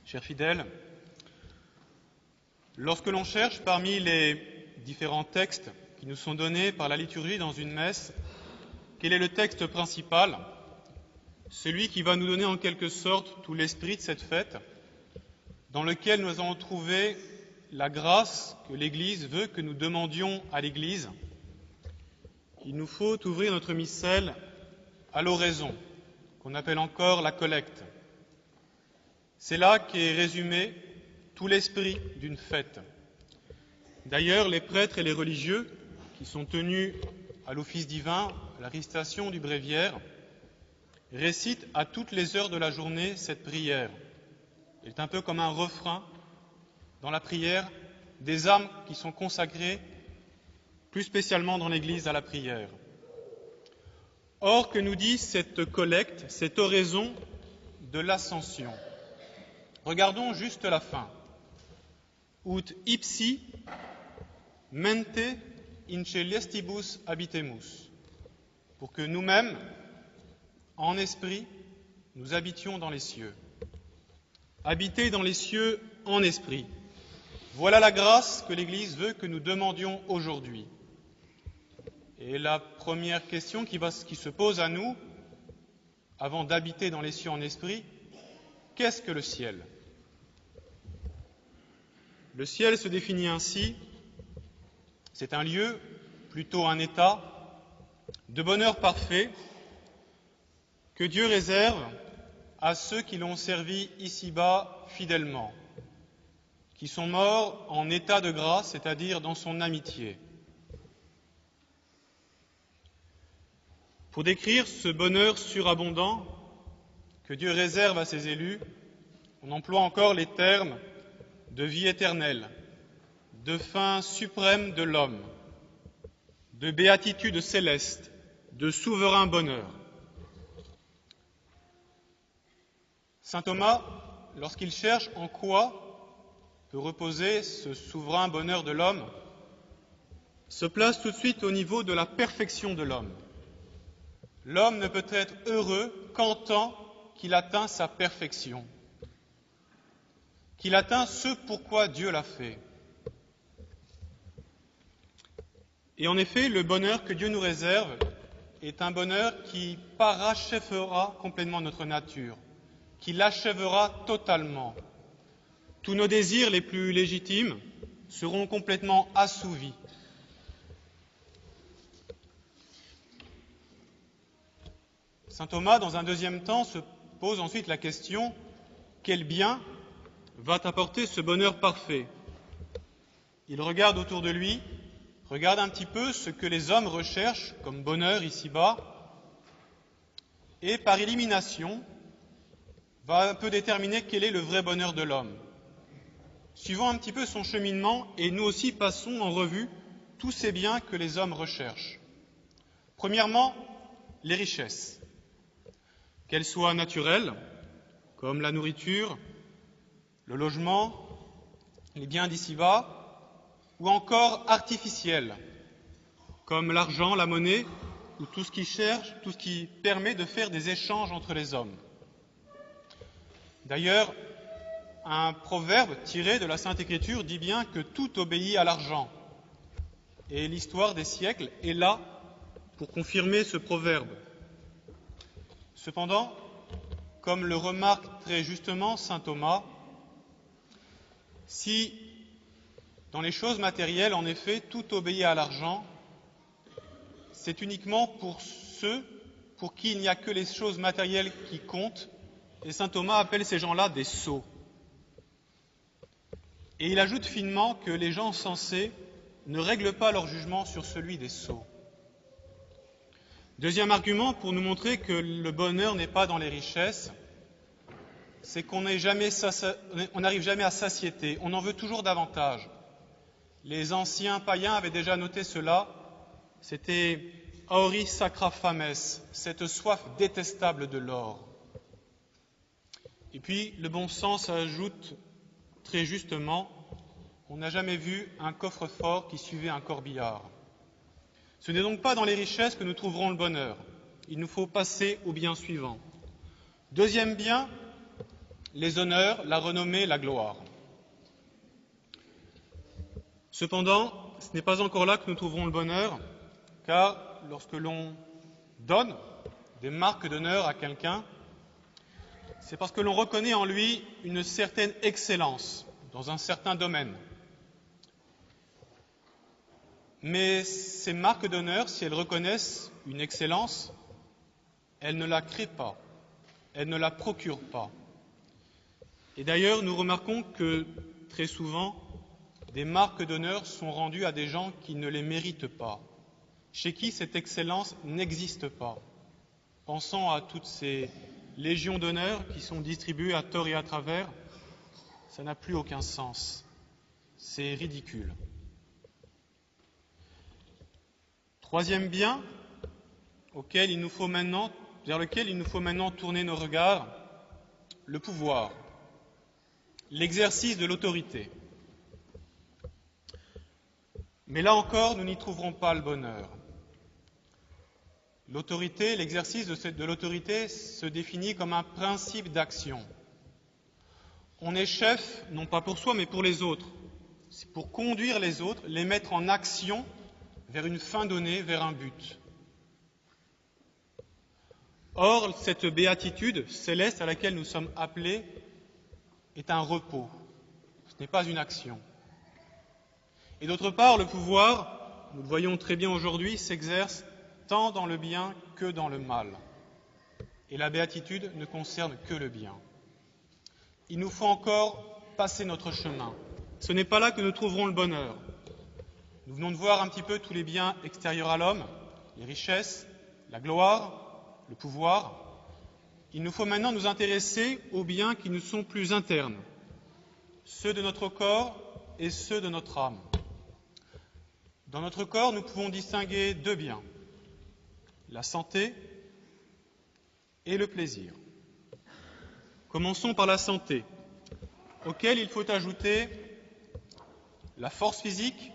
Chers fidèles, lorsque l'on cherche parmi les différents textes qui nous sont donnés par la liturgie dans une messe, quel est le texte principal, celui qui va nous donner en quelque sorte tout l'esprit de cette fête, dans lequel nous allons trouver la grâce que l'Église veut que nous demandions à l'Église, il nous faut ouvrir notre missel à l'oraison, qu'on appelle encore la collecte. C'est là qu'est résumé tout l'esprit d'une fête. D'ailleurs, les prêtres et les religieux qui sont tenus à l'office divin, à la récitation du bréviaire, récitent à toutes les heures de la journée cette prière. Elle est un peu comme un refrain dans la prière des âmes qui sont consacrées, plus spécialement dans l'Église, à la prière. Or, que nous dit cette collecte, cette oraison de l'Ascension? Regardons juste la fin. Ut ipsi mente in celestibus habitemus. Pour que nous-mêmes, en esprit, nous habitions dans les cieux. Habiter dans les cieux en esprit. Voilà la grâce que l'Église veut que nous demandions aujourd'hui. Et la première question qui se pose à nous, avant d'habiter dans les cieux en esprit, qu'est-ce que le ciel? Le ciel se définit ainsi, c'est un lieu, plutôt un état, de bonheur parfait que Dieu réserve à ceux qui l'ont servi ici-bas fidèlement, qui sont morts en état de grâce, c'est-à-dire dans son amitié. Pour décrire ce bonheur surabondant que Dieu réserve à ses élus, on emploie encore les termes de vie éternelle, de fin suprême de l'homme, de béatitude céleste, de souverain bonheur. Saint Thomas, lorsqu'il cherche en quoi peut reposer ce souverain bonheur de l'homme, se place tout de suite au niveau de la perfection de l'homme. L'homme ne peut être heureux qu'en tant qu'il atteint sa perfection, qu'il atteint ce pourquoi Dieu l'a fait. Et en effet, le bonheur que Dieu nous réserve est un bonheur qui parachèvera complètement notre nature, qui l'achèvera totalement. Tous nos désirs les plus légitimes seront complètement assouvis. Saint Thomas, dans un deuxième temps, se pose ensuite la question « Quel bien va t'apporter ce bonheur parfait ?» Il regarde autour de lui, regarde un petit peu ce que les hommes recherchent comme bonheur ici-bas, et par élimination, va un peu déterminer quel est le vrai bonheur de l'homme. Suivant un petit peu son cheminement, et nous aussi passons en revue tous ces biens que les hommes recherchent. Premièrement, les richesses, qu'elles soient naturelles, comme la nourriture, le logement, les biens d'ici-bas, ou encore artificielles, comme l'argent, la monnaie, ou tout ce qui permet de faire des échanges entre les hommes. D'ailleurs, un proverbe tiré de la Sainte Écriture dit bien que tout obéit à l'argent. Et l'histoire des siècles est là pour confirmer ce proverbe. Cependant, comme le remarque très justement saint Thomas, si dans les choses matérielles, en effet, tout obéit à l'argent, c'est uniquement pour ceux pour qui il n'y a que les choses matérielles qui comptent, et saint Thomas appelle ces gens-là des sots. Et il ajoute finement que les gens sensés ne règlent pas leur jugement sur celui des sots. Deuxième argument pour nous montrer que le bonheur n'est pas dans les richesses, c'est qu'on n'arrive jamais à satiété, on en veut toujours davantage. Les anciens païens avaient déjà noté cela, c'était auri sacra fames, cette soif détestable de l'or. Et puis le bon sens ajoute très justement, on n'a jamais vu un coffre-fort qui suivait un corbillard. Ce n'est donc pas dans les richesses que nous trouverons le bonheur. Il nous faut passer au bien suivant. Deuxième bien, les honneurs, la renommée, la gloire. Cependant, ce n'est pas encore là que nous trouverons le bonheur, car lorsque l'on donne des marques d'honneur à quelqu'un, c'est parce que l'on reconnaît en lui une certaine excellence dans un certain domaine. Mais ces marques d'honneur, si elles reconnaissent une excellence, elles ne la créent pas, elles ne la procurent pas. Et d'ailleurs, nous remarquons que très souvent, des marques d'honneur sont rendues à des gens qui ne les méritent pas, chez qui cette excellence n'existe pas. Pensons à toutes ces légions d'honneur qui sont distribuées à tort et à travers, ça n'a plus aucun sens. C'est ridicule. Troisième bien vers lequel il nous faut maintenant tourner nos regards, le pouvoir, l'exercice de l'autorité. Mais là encore, nous n'y trouverons pas le bonheur. L'autorité, l'exercice de l'autorité se définit comme un principe d'action. On est chef, non pas pour soi, mais pour les autres. C'est pour conduire les autres, les mettre en action vers une fin donnée, vers un but. Or, cette béatitude céleste à laquelle nous sommes appelés est un repos. Ce n'est pas une action. Et d'autre part, le pouvoir, nous le voyons très bien aujourd'hui, s'exerce tant dans le bien que dans le mal. Et la béatitude ne concerne que le bien. Il nous faut encore passer notre chemin. Ce n'est pas là que nous trouverons le bonheur. Nous venons de voir un petit peu tous les biens extérieurs à l'homme, les richesses, la gloire, le pouvoir. Il nous faut maintenant nous intéresser aux biens qui nous sont plus internes, ceux de notre corps et ceux de notre âme. Dans notre corps, nous pouvons distinguer deux biens, la santé et le plaisir. Commençons par la santé, auquel il faut ajouter la force physique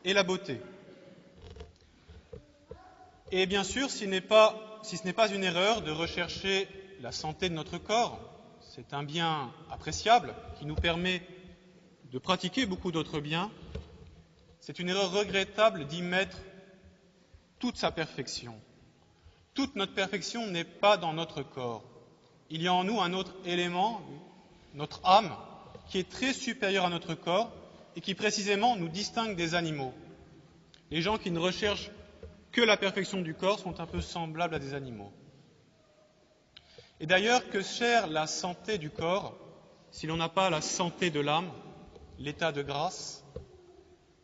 et la beauté. Et bien sûr, si ce n'est pas une erreur de rechercher la santé de notre corps, c'est un bien appréciable qui nous permet de pratiquer beaucoup d'autres biens, c'est une erreur regrettable d'y mettre toute sa perfection. Toute notre perfection n'est pas dans notre corps. Il y a en nous un autre élément, notre âme, qui est très supérieur à notre corps et qui précisément nous distingue des animaux. Les gens qui ne recherchent que la perfection du corps sont un peu semblables à des animaux. Et d'ailleurs, que sert la santé du corps si l'on n'a pas la santé de l'âme, l'état de grâce?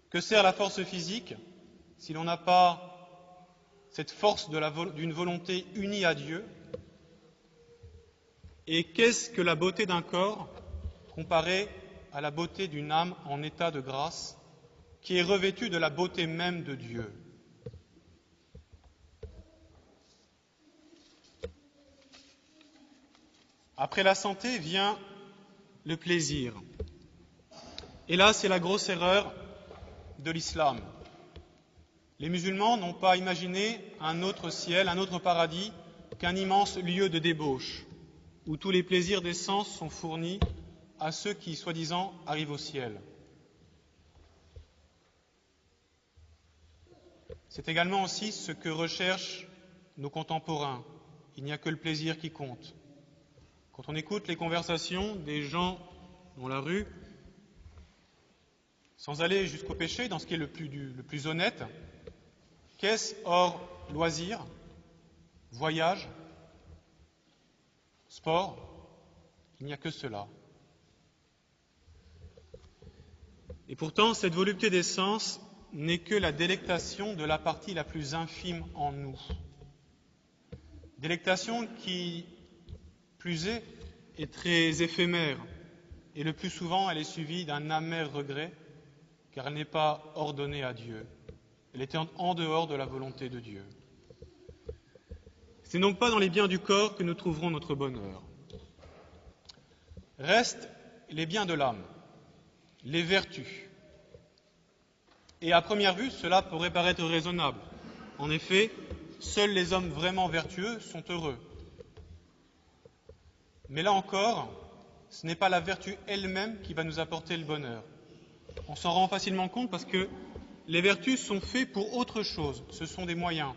Que sert la force physique si l'on n'a pas cette force d'une volonté unie à Dieu? Et qu'est-ce que la beauté d'un corps comparée à la beauté d'une âme en état de grâce qui est revêtue de la beauté même de Dieu? Après la santé vient le plaisir. Et là, c'est la grosse erreur de l'islam. Les musulmans n'ont pas imaginé un autre ciel, un autre paradis qu'un immense lieu de débauche, où tous les plaisirs des sens sont fournis à ceux qui, soi-disant, arrivent au ciel. C'est également aussi ce que recherchent nos contemporains. Il n'y a que le plaisir qui compte. Quand on écoute les conversations des gens dans la rue, sans aller jusqu'au péché, dans ce qui est le plus honnête, qu'est-ce hors loisirs, voyage, sport? Il n'y a que cela. Et pourtant, cette volupté des sens n'est que la délectation de la partie la plus infime en nous. Délectation qui, plus est très éphémère, et le plus souvent, elle est suivie d'un amer regret, car elle n'est pas ordonnée à Dieu. Elle est en dehors de la volonté de Dieu. C'est donc pas dans les biens du corps que nous trouverons notre bonheur. Restent les biens de l'âme, les vertus. Et à première vue, cela pourrait paraître raisonnable. En effet, seuls les hommes vraiment vertueux sont heureux. Mais là encore, ce n'est pas la vertu elle-même qui va nous apporter le bonheur. On s'en rend facilement compte parce que les vertus sont faites pour autre chose, ce sont des moyens.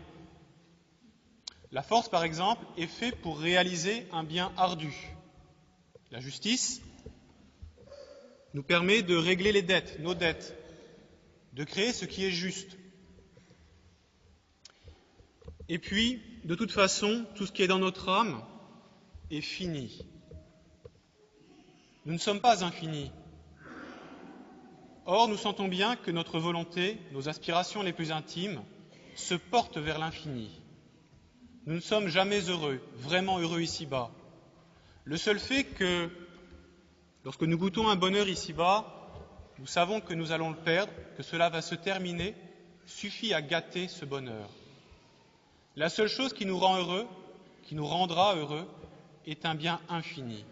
La force, par exemple, est faite pour réaliser un bien ardu. La justice nous permet de régler les dettes, nos dettes, de créer ce qui est juste. Et puis, de toute façon, tout ce qui est dans notre âme est fini. Nous ne sommes pas infinis. Or, nous sentons bien que notre volonté, nos aspirations les plus intimes, se portent vers l'infini. Nous ne sommes jamais heureux, vraiment heureux ici-bas. Le seul fait que, lorsque nous goûtons un bonheur ici-bas, nous savons que nous allons le perdre, que cela va se terminer, suffit à gâter ce bonheur. La seule chose qui nous rend heureux, qui nous rendra heureux, est un bien infini.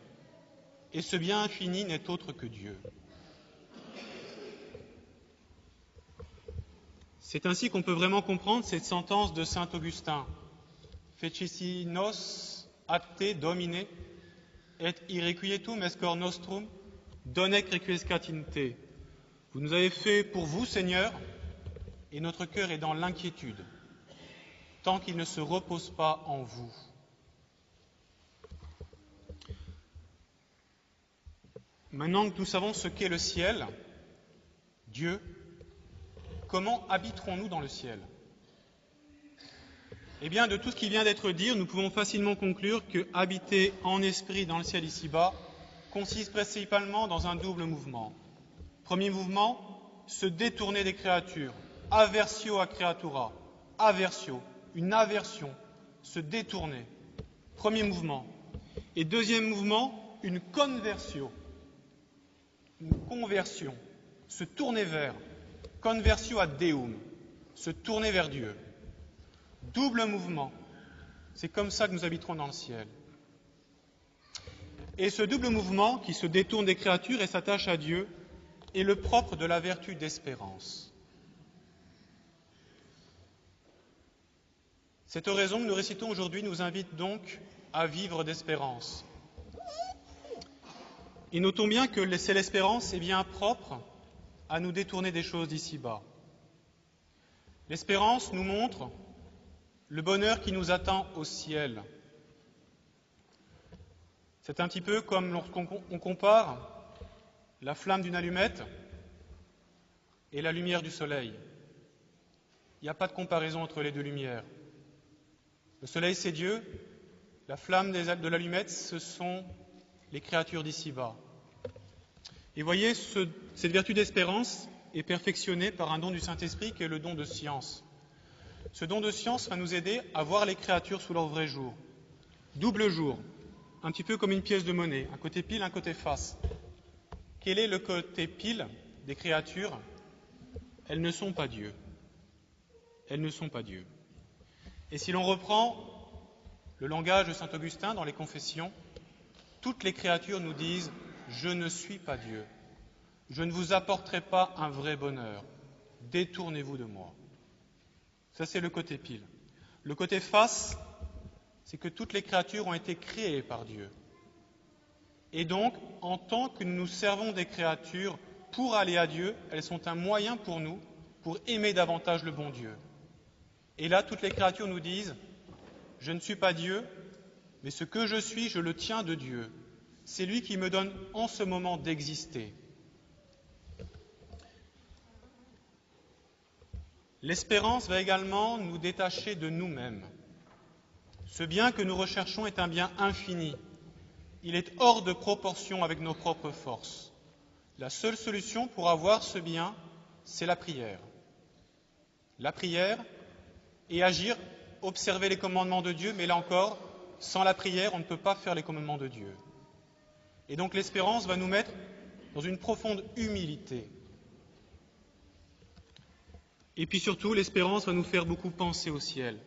Et ce bien infini n'est autre que Dieu. C'est ainsi qu'on peut vraiment comprendre cette sentence de saint Augustin. Fecisti nos ad te, Domine, et irrequietum est cor nostrum, donec requiescat in te. Vous nous avez fait pour vous, Seigneur, et notre cœur est dans l'inquiétude, tant qu'il ne se repose pas en vous. Maintenant que nous savons ce qu'est le ciel, Dieu, comment habiterons-nous dans le ciel ? Eh bien, de tout ce qui vient d'être dit, nous pouvons facilement conclure que habiter en esprit dans le ciel ici-bas consiste principalement dans un double mouvement. Premier mouvement, se détourner des créatures, aversio a creatura, aversio, une aversion, se détourner. Premier mouvement. Et deuxième mouvement, une conversio, une conversion, se tourner vers, conversio ad Deum, se tourner vers Dieu. Double mouvement. C'est comme ça que nous habiterons dans le ciel. Et ce double mouvement qui se détourne des créatures et s'attache à Dieu est le propre de la vertu d'espérance. Cette oraison que nous récitons aujourd'hui nous invite donc à vivre d'espérance. Et notons bien que c'est l'espérance est bien propre à nous détourner des choses d'ici-bas. L'espérance nous montre le bonheur qui nous attend au ciel. C'est un petit peu comme lorsqu'on compare la flamme d'une allumette et la lumière du soleil. Il n'y a pas de comparaison entre les deux lumières. Le soleil, c'est Dieu. La flamme de l'allumette, ce sont les créatures d'ici-bas. Et voyez, cette vertu d'espérance est perfectionnée par un don du Saint-Esprit qui est le don de science. Ce don de science va nous aider à voir les créatures sous leur vrai jour. Double jour, un petit peu comme une pièce de monnaie, un côté pile, un côté face. Quel est le côté pile des créatures ? Elles ne sont pas Dieu. Elles ne sont pas Dieu. Et si l'on reprend le langage de saint Augustin dans les Confessions, toutes les créatures nous disent « Je ne suis pas Dieu. Je ne vous apporterai pas un vrai bonheur. Détournez-vous de moi. » Ça, c'est le côté pile. Le côté face, c'est que toutes les créatures ont été créées par Dieu. Et donc, en tant que nous servons des créatures pour aller à Dieu, elles sont un moyen pour nous, pour aimer davantage le bon Dieu. Et là, toutes les créatures nous disent « Je ne suis pas Dieu, mais ce que je suis, je le tiens de Dieu. C'est lui qui me donne en ce moment d'exister. » L'espérance va également nous détacher de nous-mêmes. Ce bien que nous recherchons est un bien infini. Il est hors de proportion avec nos propres forces. La seule solution pour avoir ce bien, c'est la prière. La prière et agir, observer les commandements de Dieu, mais là encore, sans la prière, on ne peut pas faire les commandements de Dieu. Et donc l'espérance va nous mettre dans une profonde humilité. Et puis surtout, l'espérance va nous faire beaucoup penser au ciel.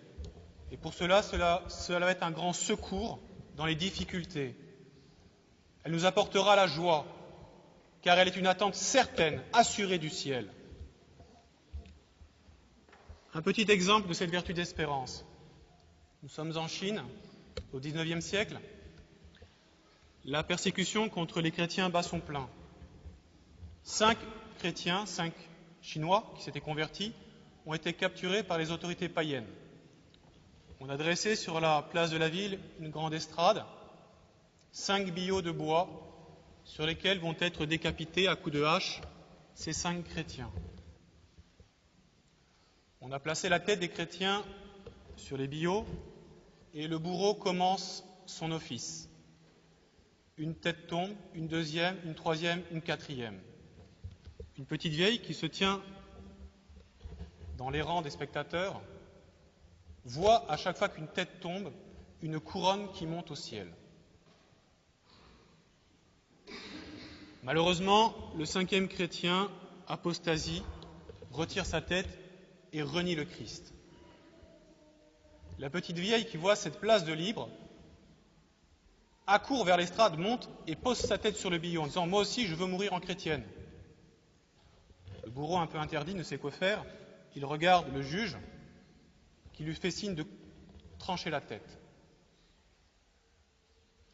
Et pour cela va être un grand secours dans les difficultés. Elle nous apportera la joie, car elle est une attente certaine, assurée du ciel. Un petit exemple de cette vertu d'espérance. Nous sommes en Chine, au XIXe siècle. la persécution contre les chrétiens bat son plein. 5 chrétiens, 5 Chinois qui s'étaient convertis, ont été capturés par les autorités païennes. On a dressé sur la place de la ville une grande estrade, 5 billots de bois sur lesquels vont être décapités à coups de hache ces 5 chrétiens. On a placé la tête des chrétiens sur les billots et le bourreau commence son office. Une tête tombe, une deuxième, une troisième, une quatrième. Une petite vieille qui se tient dans les rangs des spectateurs voit à chaque fois qu'une tête tombe une couronne qui monte au ciel. Malheureusement, le 5e chrétien apostasie, retire sa tête et renie le Christ. La petite vieille qui voit cette place de libre accourt vers l'estrade, monte et pose sa tête sur le billot en disant « Moi aussi, je veux mourir en chrétienne ». Le bourreau, un peu interdit, ne sait quoi faire. Il regarde le juge qui lui fait signe de trancher la tête.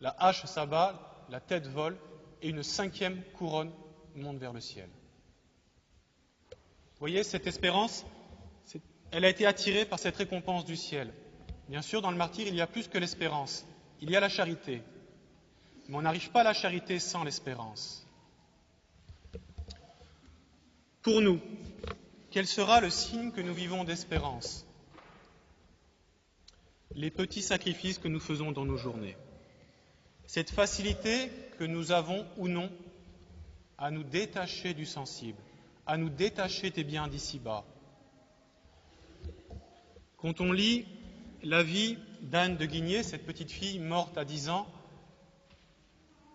La hache s'abat, la tête vole et une 5e couronne monte vers le ciel. Vous voyez, cette espérance, elle a été attirée par cette récompense du ciel. Bien sûr, dans le martyre, il y a plus que l'espérance. Il y a la charité. Mais on n'arrive pas à la charité sans l'espérance. Pour nous, quel sera le signe que nous vivons d'espérance? Les petits sacrifices que nous faisons dans nos journées. Cette facilité que nous avons ou non à nous détacher du sensible, à nous détacher des biens d'ici-bas. Quand on lit la vie d'Anne de Guigné, cette petite fille morte à 10 ans,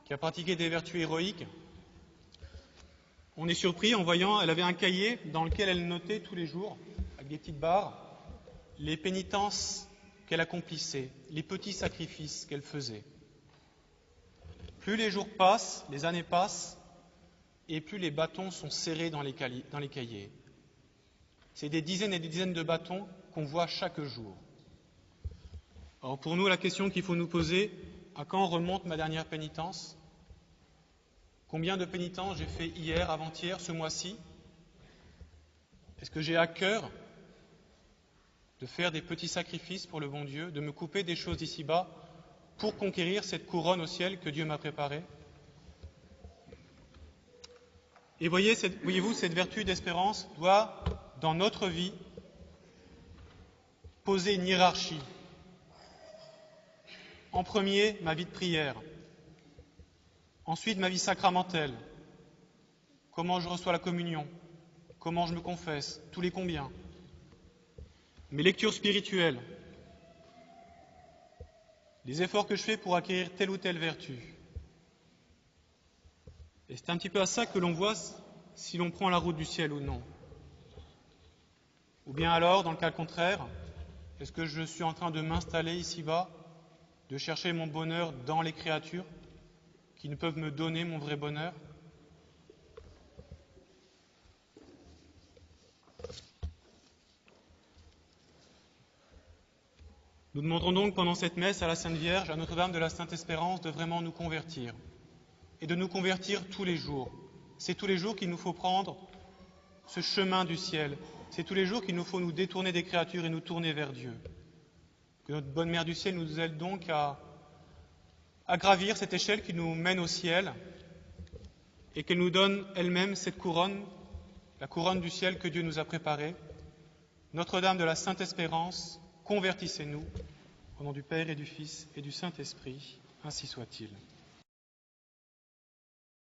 qui a pratiqué des vertus héroïques, on est surpris en voyant, elle avait un cahier dans lequel elle notait tous les jours, avec des petites barres, les pénitences qu'elle accomplissait, les petits sacrifices qu'elle faisait. Plus les jours passent, les années passent, et plus les bâtons sont serrés dans les cahiers. C'est des dizaines et des dizaines de bâtons qu'on voit chaque jour. Alors pour nous, la question qu'il faut nous poser, à quand remonte ma dernière pénitence? Combien de pénitences j'ai fait hier, avant-hier, ce mois-ci? Est-ce que j'ai à cœur de faire des petits sacrifices pour le bon Dieu, de me couper des choses d'ici-bas pour conquérir cette couronne au ciel que Dieu m'a préparée? Et voyez-vous, cette vertu d'espérance doit, dans notre vie, poser une hiérarchie. En premier, ma vie de prière. Ensuite, ma vie sacramentelle. Comment je reçois la communion. Comment je me confesse. Tous les combien. Mes lectures spirituelles. Les efforts que je fais pour acquérir telle ou telle vertu. Et c'est un petit peu à ça que l'on voit si l'on prend la route du ciel ou non. Ou bien alors, dans le cas contraire, est-ce que je suis en train de m'installer ici-bas, de chercher mon bonheur dans les créatures qui ne peuvent me donner mon vrai bonheur? Nous demanderons donc pendant cette messe à la Sainte Vierge, à Notre-Dame de la Sainte Espérance, de vraiment nous convertir. Et de nous convertir tous les jours. C'est tous les jours qu'il nous faut prendre ce chemin du ciel. C'est tous les jours qu'il nous faut nous détourner des créatures et nous tourner vers Dieu. Que notre bonne Mère du ciel nous aide donc à gravir cette échelle qui nous mène au ciel et qu'elle nous donne elle-même cette couronne, la couronne du ciel que Dieu nous a préparée. Notre-Dame de la Sainte Espérance, convertissez-nous, au nom du Père et du Fils et du Saint-Esprit, ainsi soit-il.